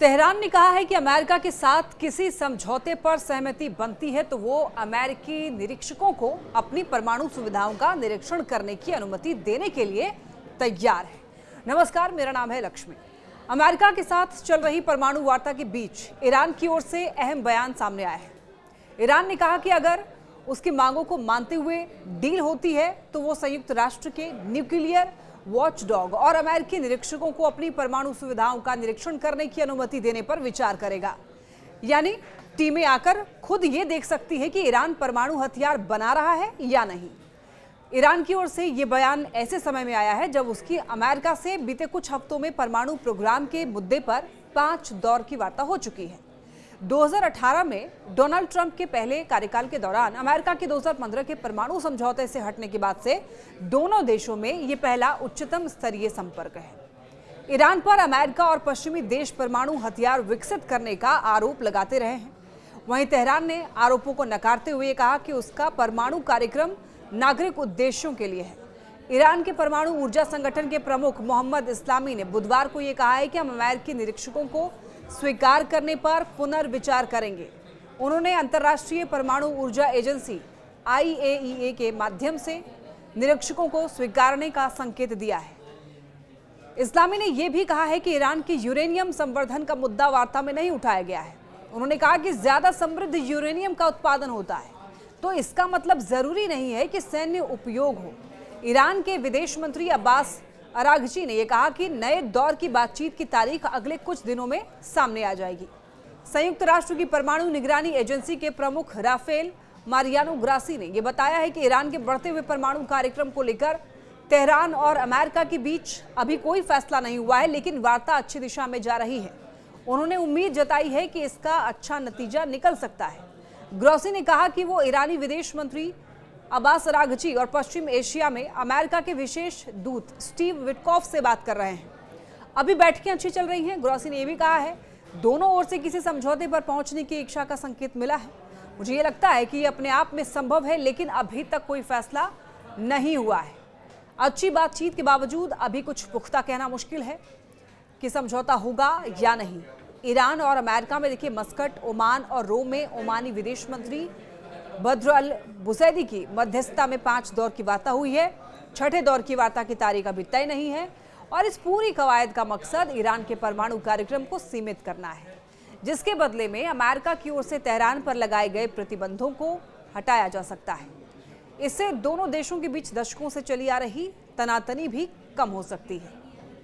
Tehran ने कहा है कि अमेरिका के साथ किसी समझौते पर सहमति बनती है तो वो अमेरिकी निरीक्षकों को अपनी परमाणु सुविधाओं का निरीक्षण करने की अनुमति देने के लिए तैयार है। नमस्कार, मेरा नाम है लक्ष्मी। अमेरिका के साथ चल रही परमाणु वार्ता के बीच ईरान की ओर से अहम बयान सामने आया है। ईरान ने कहा कि अगर उसकी मांगों को मानते हुए डील होती है तो वो संयुक्त राष्ट्र के न्यूक्लियर वॉचडॉग और अमेरिकी निरीक्षकों को अपनी परमाणु सुविधाओं का निरीक्षण करने की अनुमति देने पर विचार करेगा। यानी टीमें आकर खुद ये देख सकती है कि ईरान परमाणु हथियार बना रहा है या नहीं। ईरान की ओर से ये बयान ऐसे समय में आया है जब उसकी अमेरिका से बीते कुछ हफ्तों में परमाणु प्रोग्राम के मुद्दे पर 5 दौर की वार्ता हो चुकी है। 2018 में डोनाल्ड ट्रंप के पहले कार्यकाल के दौरान अमेरिका के 2015 के परमाणु समझौते से हटने के बाद से दोनों देशों में ये पहला उच्चतम स्तरीय संपर्क है। ईरान पर अमेरिका और पश्चिमी देश परमाणु हथियार विकसित करने का आरोप लगाते रहे हैं। वहीं तेहरान ने आरोपों को नकारते हुए कहा कि उसका परमाणु कार्यक्रम नागरिक उद्देश्यों के लिए है। ईरान के परमाणु ऊर्जा संगठन के प्रमुख मोहम्मद इस्लामी ने बुधवार को यह कहा है कि हम अमेरिकी निरीक्षकों को स्वीकार करने पर पुनर्विचार करेंगे। उन्होंने अंतर्राष्ट्रीय परमाणु ऊर्जा एजेंसी IAEA के माध्यम से निरीक्षकों को स्वीकारने का संकेत दिया है। इस्लामी ने यह भी कहा है कि ईरान के यूरेनियम संवर्धन का मुद्दा वार्ता में नहीं उठाया गया है। उन्होंने कहा कि ज्यादा समृद्ध यूरेनियम का उत्पादन होता है तो इसका मतलब जरूरी नहीं है कि सैन्य उपयोग हो। ईरान के विदेश मंत्री अब्बास अराघची ने यह कहा कि नए दौर की बातचीत की तारीख अगले कुछ दिनों में सामने आ जाएगी। संयुक्त राष्ट्र की परमाणु निगरानी एजेंसी के प्रमुख राफेल मारियानो ग्रासी ने यह बताया है कि ईरान के बढ़ते हुए परमाणु कार्यक्रम को लेकर तेहरान और अमेरिका के बीच अभी कोई फैसला नहीं हुआ है, लेकिन वार्ता अच्छी दिशा में जा रही है। उन्होंने उम्मीद जताई है कि इसका अच्छा नतीजा निकल सकता है। ग्रासी ने कहा कि वो ईरानी विदेश मंत्री अब्बास अराघची और पश्चिम एशिया में अमेरिका के विशेष दूत स्टीव विटकॉफ से बात कर रहे हैं। अभी बैठकें अच्छी चल रही हैं। ग्रासी ने यह भी कहा है दोनों ओर से किसी समझौते पर पहुंचने की इच्छा का संकेत मिला है। मुझे ये लगता है कि ये अपने आप में संभव है, लेकिन अभी तक कोई फैसला नहीं हुआ है। अच्छी बातचीत के बावजूद अभी कुछ पुख्ता कहना मुश्किल है कि समझौता होगा या नहीं। ईरान और अमेरिका में देखिए मस्कट, ओमान और रोम में ओमानी विदेश मंत्री बद्र अल बुसैदी की मध्यस्थता में 5 दौर की वार्ता हुई है। 6ठे दौर की वार्ता की तारीख अभी तय नहीं है और इस पूरी कवायद का मकसद ईरान के परमाणु कार्यक्रम को सीमित करना है, जिसके बदले में अमेरिका की ओर से तेहरान पर लगाए गए प्रतिबंधों को हटाया जा सकता है। इससे दोनों देशों के बीच दशकों से चली आ रही तनातनी भी कम हो सकती है।